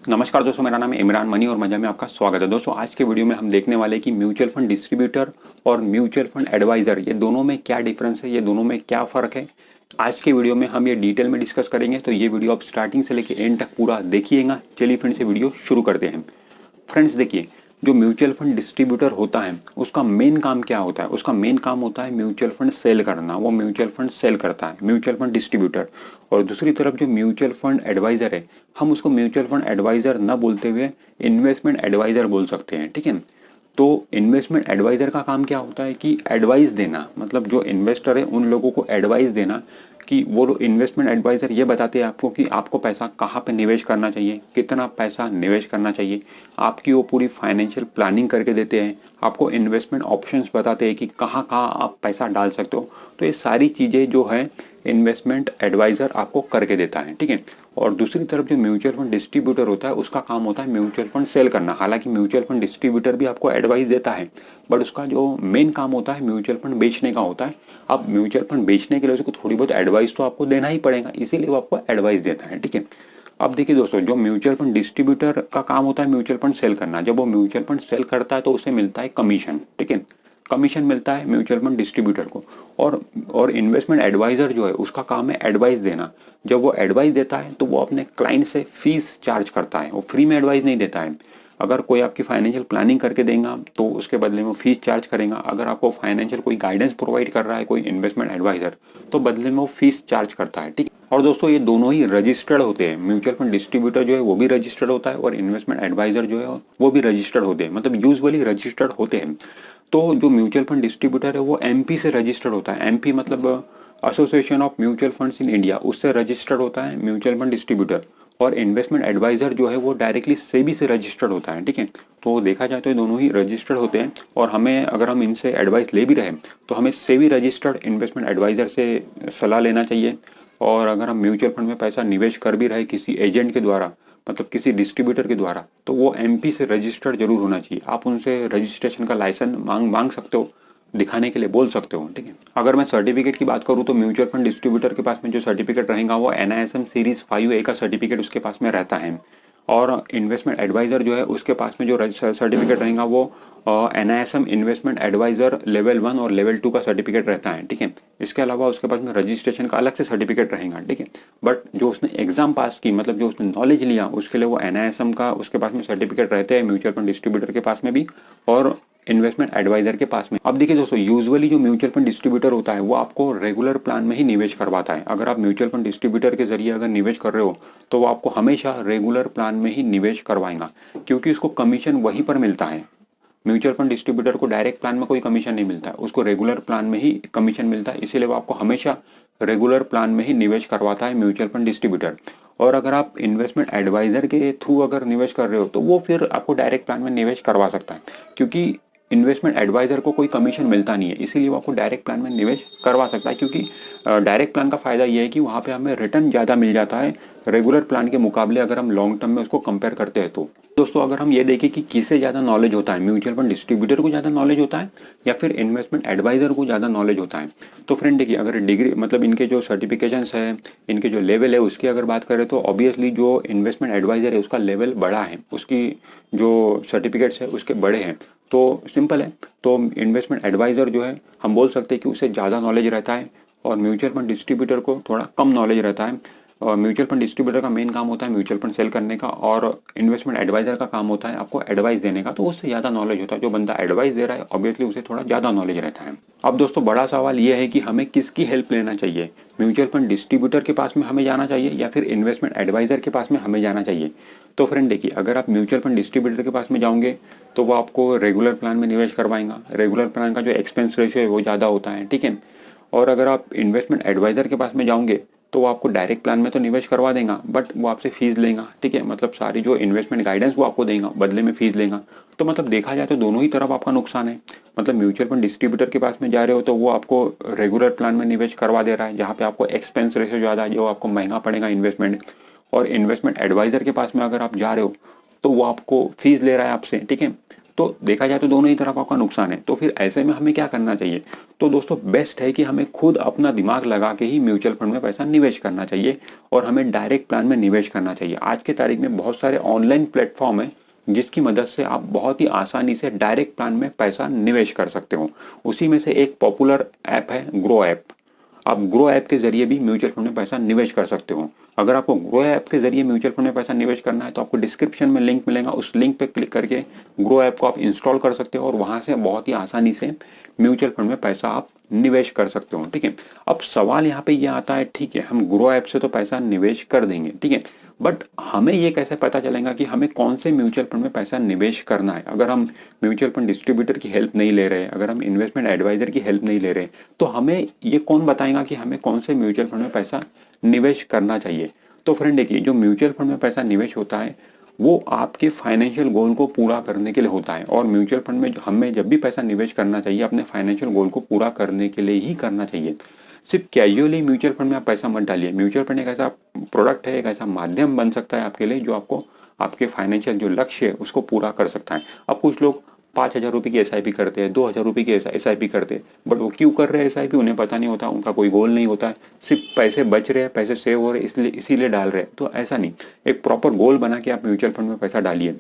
नमस्कार दोस्तों, मेरा नाम है इमरान मनी और मजा में आपका स्वागत है। दोस्तों आज के वीडियो में हम देखने वाले हैं कि म्यूचुअल फंड डिस्ट्रीब्यूटर और म्यूचुअल फंड एडवाइजर ये दोनों में क्या डिफरेंस है, ये दोनों में क्या फ़र्क है। आज के वीडियो में हम ये डिटेल में डिस्कस करेंगे, तो ये वीडियो आप स्टार्टिंग से लेकर एंड तक पूरा देखिएगा। चलिए फ्रेंड्स से वीडियो शुरू करते हैं। फ्रेंड्स देखिए, जो म्यूचुअल फंड डिस्ट्रीब्यूटर होता है उसका मेन काम क्या होता है? उसका मेन काम होता है म्यूचुअल फंड सेल करना। वो म्यूचुअल फंड सेल करता है, म्यूचुअल फंड डिस्ट्रीब्यूटर। और दूसरी तरफ जो म्यूचुअल फंड एडवाइजर है, हम उसको म्यूचुअल फंड एडवाइजर न बोलते हुए इन्वेस्टमेंट एडवाइजर बोल सकते हैं, ठीक है। तो इन्वेस्टमेंट एडवाइजर का काम क्या होता है कि एडवाइस देना, मतलब जो इन्वेस्टर है उन लोगों को एडवाइस देना कि वो इन्वेस्टमेंट एडवाइजर ये बताते हैं आपको कि आपको पैसा कहाँ पे निवेश करना चाहिए, कितना पैसा निवेश करना चाहिए। आपकी वो पूरी फाइनेंशियल प्लानिंग करके देते हैं, आपको इन्वेस्टमेंट ऑप्शंस बताते हैं कि कहाँ कहाँ आप पैसा डाल सकते हो। तो ये सारी चीज़ें जो है इन्वेस्टमेंट एडवाइजर आपको करके देता है, ठीक है। और दूसरी तरफ जो म्यूचुअल फंड डिस्ट्रीब्यूटर होता है उसका काम होता है म्यूचुअल फंड सेल करना। हालांकि म्यूचुअल फंड डिस्ट्रीब्यूटर भी आपको एडवाइस देता है, बट उसका जो मेन काम होता है म्यूचुअल फंड बेचने का होता है। अब म्यूचुअल फंड बेचने के लिए उसको थोड़ी बहुत एडवाइस तो आपको देना ही पड़ेगा, इसीलिए वो आपको एडवाइस देता है, ठीक है। अब देखिए दोस्तों, जो म्यूचुअल फंड डिस्ट्रीब्यूटर का काम होता है म्यूचुअल फंड सेल करना। जब वो म्यूचुअल फंड सेल करता है तो उसे मिलता है कमीशन, ठीक है। कमीशन मिलता है म्यूचुअल फंड डिस्ट्रीब्यूटर को। और इन्वेस्टमेंट एडवाइजर जो है उसका काम है एडवाइस देना। जब वो एडवाइस देता है तो वो अपने क्लाइंट से फीस चार्ज करता है, वो फ्री में एडवाइस नहीं देता है। अगर कोई आपकी फाइनेंशियल प्लानिंग करके देगा तो उसके बदले में फीस चार्ज करेगा। अगर आपको फाइनेंशियल कोई गाइडेंस प्रोवाइड कर रहा है कोई इन्वेस्टमेंट एडवाइजर, तो बदले में वो फीस चार्ज करता है, ठीक है। और दोस्तों ये दोनों ही रजिस्टर्ड होते हैं। म्यूचुअल फंड डिस्ट्रीब्यूटर जो है वो भी रजिस्टर्ड होता है और इन्वेस्टमेंट एडवाइजर जो है वो भी रजिस्टर्ड होते हैं, मतलब यूजुअली रजिस्टर्ड होते हैं। तो जो म्यूचुअल फंड डिस्ट्रीब्यूटर है वो एमपी से रजिस्टर्ड होता है। एमपी मतलब association of mutual funds in India, उससे रजिस्टर्ड होता है म्यूचुअल फंड डिस्ट्रीब्यूटर। और इन्वेस्टमेंट एडवाइजर जो है वो डायरेक्टली सेबी से रजिस्टर्ड होता है, ठीक है। तो देखा जाए तो ये दोनों ही रजिस्टर्ड होते हैं और हमें अगर हम इनसे एडवाइस ले भी रहे तो हमें सेबी रजिस्टर्ड इन्वेस्टमेंट एडवाइजर से सलाह लेना चाहिए। और अगर हम म्यूचुअल फंड में पैसा निवेश कर भी रहे किसी एजेंट के द्वारा, मतलब किसी डिस्ट्रीब्यूटर के द्वारा, तो वो एमपी से रजिस्टर्ड जरूर होना चाहिए। आप उनसे रजिस्ट्रेशन का लाइसेंस मांग सकते हो, दिखाने के लिए बोल सकते हो, ठीक है। अगर मैं सर्टिफिकेट की बात करूं तो म्यूचुअल फंड डिस्ट्रीब्यूटर के पास में जो सर्टिफिकेट रहेगा वो NISM सीरीज 5A का सर्टिफिकेट उसके पास में रहता है। और इन्वेस्टमेंट एडवाइजर जो है उसके पास में जो सर्टिफिकेट रहेगा वो NISM इन्वेस्टमेंट एडवाइजर लेवल 1 और लेवल 2 का सर्टिफिकेट रहता है, ठीक है। इसके अलावा उसके पास में रजिस्ट्रेशन का अलग से सर्टिफिकेट रहेगा, ठीक है। बट जो उसने एग्जाम पास की, मतलब जो उसने नॉलेज लिया, उसके लिए वो NISM का उसके पास में सर्टिफिकेट रहते हैं, म्यूचुअल फंड डिस्ट्रीब्यूटर के पास में भी और इन्वेस्टमेंट एडवाइजर के पास में। अब देखिए दोस्तों, यूजुअली जो म्यूचुअल फंड डिस्ट्रीब्यूटर होता है वो आपको रेगुलर प्लान में ही निवेश करवाता है। अगर आप म्यूचुअल फंड डिस्ट्रीब्यूटर के जरिए अगर निवेश कर रहे हो तो वो आपको हमेशा रेगुलर प्लान में ही निवेश करवाएगा, क्योंकि उसको कमीशन वहीं पर मिलता है। म्यूचुअल फंड डिस्ट्रीब्यूटर को डायरेक्ट प्लान में कोई कमीशन नहीं मिलता है, उसको रेगुलर प्लान में ही कमीशन मिलता है। इसीलिए वो आपको हमेशा रेगुलर प्लान में ही निवेश करवाता है म्यूचुअल फंड डिस्ट्रीब्यूटर। और अगर आप इन्वेस्टमेंट एडवाइजर के थ्रू अगर निवेश कर रहे हो तो वो फिर आपको डायरेक्ट प्लान में निवेश करवा सकता है, क्योंकि इन्वेस्टमेंट एडवाइजर को कोई कमीशन मिलता नहीं है, इसीलिए वो आपको डायरेक्ट प्लान में निवेश करवा सकता है। क्योंकि डायरेक्ट प्लान का फायदा ये है कि वहाँ पे हमें रिटर्न ज़्यादा मिल जाता है रेगुलर प्लान के मुकाबले, अगर हम लॉन्ग टर्म में उसको कंपेयर करते हैं तो। दोस्तों अगर हम ये देखें कि किसे ज़्यादा नॉलेज होता है, म्यूचुअल फंड डिस्ट्रीब्यूटर को ज़्यादा नॉलेज होता है या फिर इन्वेस्टमेंट एडवाइजर को ज़्यादा नॉलेज होता है, तो फ्रेंड देखिए, अगर डिग्री मतलब इनके जो सर्टिफिकेशंस है, इनके जो लेवल है उसकी अगर बात करें तो ऑब्वियसली जो इन्वेस्टमेंट एडवाइजर है उसका लेवल बड़ा है, उसकी जो सर्टिफिकेट्स है उसके बड़े हैं। तो सिंपल है, तो इन्वेस्टमेंट एडवाइजर जो है हम बोल सकते हैं कि उसे ज़्यादा नॉलेज रहता है और म्यूचुअल फंड डिस्ट्रीब्यूटर को थोड़ा कम नॉलेज रहता है। और म्यूचुअल फंड डिस्ट्रीब्यूटर का मेन काम होता है म्यूचुअल फंड सेल करने का और इन्वेस्टमेंट एडवाइजर का काम होता है आपको एडवाइस देने का, तो उससे ज़्यादा नॉलेज होता है। जो बंदा एडवाइस दे रहा है ऑब्वियसली उसे थोड़ा ज़्यादा नॉलेज रहता है। अब दोस्तों बड़ा सवाल ये है कि हमें किसकी हेल्प लेना चाहिए, म्यूचुअल फंड डिस्ट्रीब्यूटर के पास में हमें जाना चाहिए या फिर इन्वेस्टमेंट एडवाइजर के पास में हमें जाना चाहिए। तो फ्रेंड देखिए, अगर आप म्यूचुअल फंड डिस्ट्रीब्यूटर के पास में जाओगे तो वो आपको रेगुलर प्लान में निवेश करवाएगा। रेगुलर प्लान का जो एक्सपेंस रेशियो है वो ज़्यादा होता है, ठीक है। और अगर आप इन्वेस्टमेंट एडवाइजर के पास में जाओगे तो वो आपको डायरेक्ट प्लान में तो निवेश करवा देगा, बट वो आपसे फीस लेगा, ठीक है। मतलब सारी जो इन्वेस्टमेंट गाइडेंस वो आपको देगा, बदले में फीस लेगा। तो मतलब देखा जाए तो दोनों ही तरफ आपका नुकसान है। मतलब म्यूचुअल फंड डिस्ट्रीब्यूटर के पास में जा रहे हो तो वो आपको रेगुलर प्लान में निवेश करवा दे रहा है, जहाँ पे आपको एक्सपेंस रेशियो ज़्यादा है, जो आपको महंगा पड़ेगा इन्वेस्टमेंट। और इन्वेस्टमेंट एडवाइजर के पास में अगर आप जा रहे हो तो वो आपको फीस ले रहा है आपसे, ठीक है। तो देखा जाए तो दोनों ही तरफ आपका नुकसान है। तो फिर ऐसे में हमें क्या करना चाहिए? तो दोस्तों बेस्ट है कि हमें खुद अपना दिमाग लगा के ही म्यूचुअल फंड में पैसा निवेश करना चाहिए और हमें डायरेक्ट प्लान में निवेश करना चाहिए। आज के तारीख में बहुत सारे ऑनलाइन प्लेटफॉर्म है जिसकी मदद से आप बहुत ही आसानी से डायरेक्ट प्लान में पैसा निवेश कर सकते हो। उसी में से एक पॉपुलर ऐप है ग्रो ऐप। आप ग्रो ऐप के जरिए भी म्यूचुअल फंड में पैसा निवेश कर सकते हो। अगर आपको ग्रो ऐप के जरिए म्यूचुअल फंड में पैसा निवेश करना है तो आपको डिस्क्रिप्शन में लिंक मिलेगा, उस लिंक पे क्लिक करके ग्रो ऐप को आप इंस्टॉल कर सकते हो और वहां से बहुत ही आसानी से म्यूचुअल फंड में पैसा आप निवेश कर सकते हो। ठीक है, अब सवाल यहाँ पे ये आता है, ठीक है हम ग्रो ऐप से तो पैसा निवेश कर देंगे, ठीक है, बट हमें ये कैसे पता चलेगा कि हमें कौन से म्यूचुअल फंड में पैसा निवेश करना है? अगर हम म्यूचुअल फंड डिस्ट्रीब्यूटर की हेल्प नहीं ले रहे, अगर हम इन्वेस्टमेंट एडवाइजर की हेल्प नहीं ले रहे, तो हमें ये कौन बताएगा कि हमें कौन से म्यूचुअल फंड में पैसा निवेश करना चाहिए? तो फ्रेंड देखिए, जो म्यूचुअल फंड में पैसा निवेश होता है वो आपके फाइनेंशियल गोल को पूरा करने के लिए होता है। और म्यूचुअल फंड में हमें जब भी पैसा निवेश करना चाहिए अपने फाइनेंशियल गोल को पूरा करने के लिए ही करना चाहिए। सिर्फ कैजुअली म्यूचुअल फंड में आप पैसा मत डालिए। म्यूचुअल फंड एक ऐसा प्रोडक्ट है, एक ऐसा माध्यम बन सकता है आपके लिए जो आपको आपके फाइनेंशियल जो लक्ष्य है उसको पूरा कर सकता है। अब कुछ लोग 5,000 रुपये की SIP करते हैं, 2,000 रुपये की SIP करते हैं, बट वो क्यों कर रहे हैं SIP उन्हें पता नहीं होता, उनका कोई गोल नहीं होता है, सिर्फ पैसे बच रहे हैं, पैसे सेव हो रहे हैं इसीलिए डाल रहे हैं। तो ऐसा नहीं, एक प्रॉपर गोल बना के आप म्यूचुअल फंड में पैसा डालिए।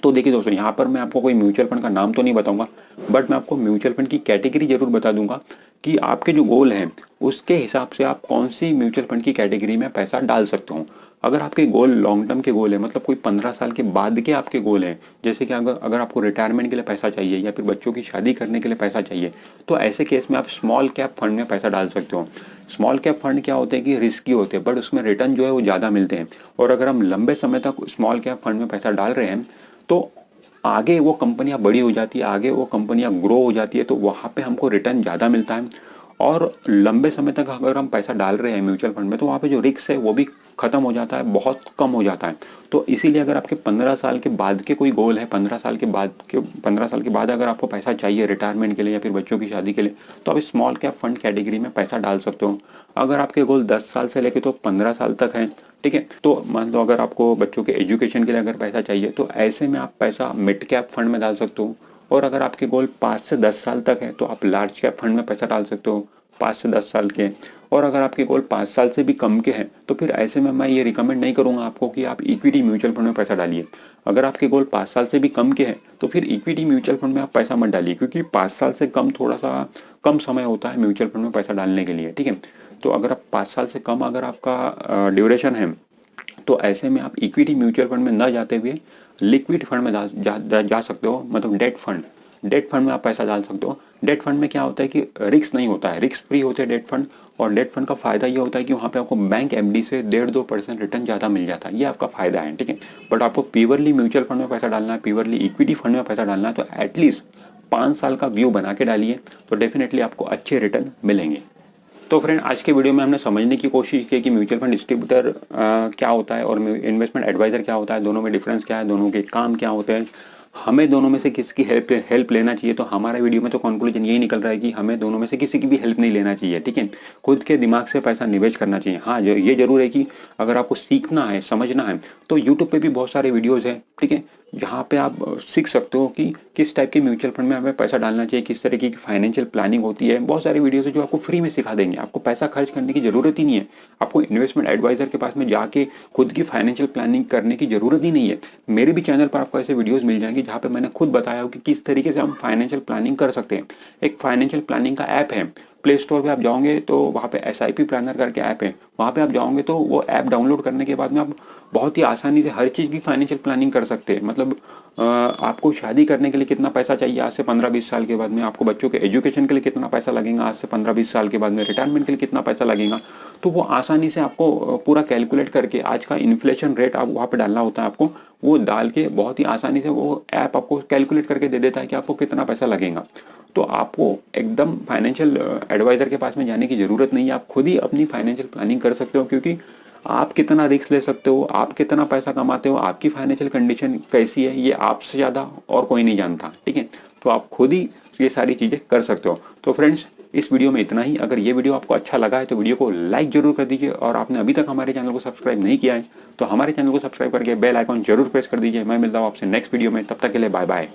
तो देखिए दोस्तों, यहाँ पर मैं आपको कोई म्यूचुअल फंड का नाम तो नहीं बताऊंगा, बट मैं आपको म्यूचुअल फंड की कैटेगरी जरूर बता दूंगा कि आपके जो गोल हैं उसके हिसाब से आप कौन सी म्यूचुअल फंड की कैटेगरी में पैसा डाल सकते हो। अगर आपके गोल लॉन्ग टर्म के गोल है, मतलब कोई 15 साल के बाद के आपके गोल हैं, जैसे कि अगर आपको रिटायरमेंट के लिए पैसा चाहिए या फिर बच्चों की शादी करने के लिए पैसा चाहिए, तो ऐसे केस में आप स्मॉल कैप फंड में पैसा डाल सकते हो। स्मॉल कैप फंड क्या होते हैं कि रिस्की होते हैं, बट उसमें रिटर्न जो है वो ज़्यादा मिलते हैं। और अगर हम लंबे समय तक स्मॉल कैप फंड में पैसा डाल रहे हैं तो आगे वो कंपनियां बड़ी हो जाती है, आगे वो कंपनियां ग्रो हो जाती है, तो वहाँ पे हमको रिटर्न ज़्यादा मिलता है। और लंबे समय तक अगर हम पैसा डाल रहे हैं म्यूचुअल फंड में तो वहाँ पे जो रिस्क है वो भी खत्म हो जाता है, बहुत कम हो जाता है। तो इसीलिए अगर आपके 15 साल के बाद के कोई गोल है, 15 साल के बाद अगर आपको पैसा चाहिए रिटायरमेंट के लिए या फिर बच्चों की शादी के लिए, तो आप स्मॉल कैप फंड कैटेगरी में पैसा डाल सकते हो। अगर आपके गोल 10 साल से लेके तो 15 साल तक है, ठीक है, तो मान लो अगर आपको बच्चों के एजुकेशन के लिए अगर पैसा चाहिए तो ऐसे में आप पैसा मिड कैप फंड में डाल सकते हो। और अगर आपके गोल 5 से 10 साल तक है तो आप लार्ज कैप फंड में पैसा डाल सकते हो 5 से 10 साल के। और अगर आपके गोल 5 साल से भी कम के हैं तो फिर ऐसे में मैं ये रिकमेंड नहीं करूंगा आपको कि आप इक्विटी म्यूचुअल फंड में पैसा डालिए। अगर आपके गोल 5 साल से भी कम के हैं तो फिर इक्विटी म्यूचुअल फंड में आप पैसा मत डालिए, क्योंकि 5 साल से कम थोड़ा सा कम समय होता है म्यूचुअल फंड में पैसा डालने के लिए, ठीक है। तो अगर आप 5 साल से कम अगर आपका ड्यूरेशन है तो ऐसे में आप इक्विटी म्यूचुअल फंड में न जाते हुए लिक्विड फंड में जा सकते हो, मतलब डेट फंड में आप पैसा डाल सकते हो। डेट फंड में क्या होता है कि रिस्क नहीं होता है, रिस्क फ्री होते हैं डेट फंड। और डेट फंड का फायदा ये होता है कि वहाँ पे आपको बैंक FD से 1.5-2% रिटर्न ज़्यादा मिल जाता है, ये आपका फायदा है, ठीक है। बट आपको प्योरली म्यूचुअल फंड में पैसा डालना है, प्योरली इक्विटी फंड में पैसा डालना है, तो एटलीस्ट 5 साल का व्यू बना के डालिए, तो डेफिनेटली आपको अच्छे रिटर्न मिलेंगे। तो फ्रेंड, आज के वीडियो में हमने समझने की कोशिश की कि म्यूचुअल फंड डिस्ट्रीब्यूटर क्या होता है और इन्वेस्टमेंट एडवाइजर क्या होता है, दोनों में डिफरेंस क्या है, दोनों के काम क्या होते हैं, हमें दोनों में से किसकी हेल्प लेना चाहिए। तो हमारा वीडियो में तो कंक्लूजन यही निकल रहा है कि हमें दोनों में से किसी की भी हेल्प नहीं लेना चाहिए, ठीक है। खुद के दिमाग से पैसा निवेश करना चाहिए। हाँ, ये जरूर है कि अगर आपको सीखना है, समझना है, तो यूट्यूब पे भी बहुत सारे वीडियोज़ हैं, ठीक है, जहाँ पे आप सीख सकते हो कि किस टाइप के म्यूचुअल फंड में हमें पैसा डालना चाहिए, किस तरीके की फाइनेंशियल प्लानिंग होती है। बहुत सारे वीडियोस है जो आपको फ्री में सिखा देंगे, आपको पैसा खर्च करने की जरूरत ही नहीं है, आपको इन्वेस्टमेंट एडवाइजर के पास में जाके खुद की फाइनेंशियल प्लानिंग करने की जरूरत ही नहीं है। मेरे भी चैनल पर आपको ऐसे वीडियोज मिल जाएंगे जहाँ पे मैंने खुद बताया हो कि किस तरीके से हम फाइनेंशियल प्लानिंग कर सकते हैं। एक फाइनेंशियल प्लानिंग का ऐप है, प्ले स्टोर पे आप जाओगे तो वहाँ पे SIP प्लानर करके ऐप है, वहाँ पे आप जाओगे तो वो ऐप डाउनलोड करने के बाद में आप बहुत ही आसानी से हर चीज़ की फाइनेंशियल प्लानिंग कर सकते हैं। मतलब आपको शादी करने के लिए कितना पैसा चाहिए आज से 15-20 साल के बाद में, आपको बच्चों के एजुकेशन के लिए कितना पैसा लगेगा आज से 15-20 साल के बाद में, रिटायरमेंट के लिए कितना पैसा लगेगा, तो वो आसानी से आपको पूरा कैलकुलेट करके आज का इन्फ्लेशन रेट आप वहाँ पे डालना होता है, आपको वो डाल के बहुत ही आसानी से वो ऐप आपको कैलकुलेट करके दे देता है कि आपको कितना पैसा लगेगा। तो आपको एकदम फाइनेंशियल एडवाइजर के पास में जाने की जरूरत नहीं है, आप खुद ही अपनी फाइनेंशियल प्लानिंग कर सकते हो, क्योंकि आप कितना रिस्क ले सकते हो, आप कितना पैसा कमाते हो, आपकी फाइनेंशियल कंडीशन कैसी है, ये आपसे ज़्यादा और कोई नहीं जानता, ठीक है। तो आप खुद ही ये सारी चीज़ें कर सकते हो। तो फ्रेंड्स, इस वीडियो में इतना ही। अगर ये वीडियो आपको अच्छा लगा है तो वीडियो को लाइक जरूर कर दीजिए, और आपने अभी तक हमारे चैनल को सब्सक्राइब नहीं किया है तो हमारे चैनल को सब्सक्राइब करके बेल आइकॉन जरूर प्रेस कर दीजिए। मैं मिलता हूँ आपसे नेक्स्ट वीडियो में, तब तक के लिए बाय बाय।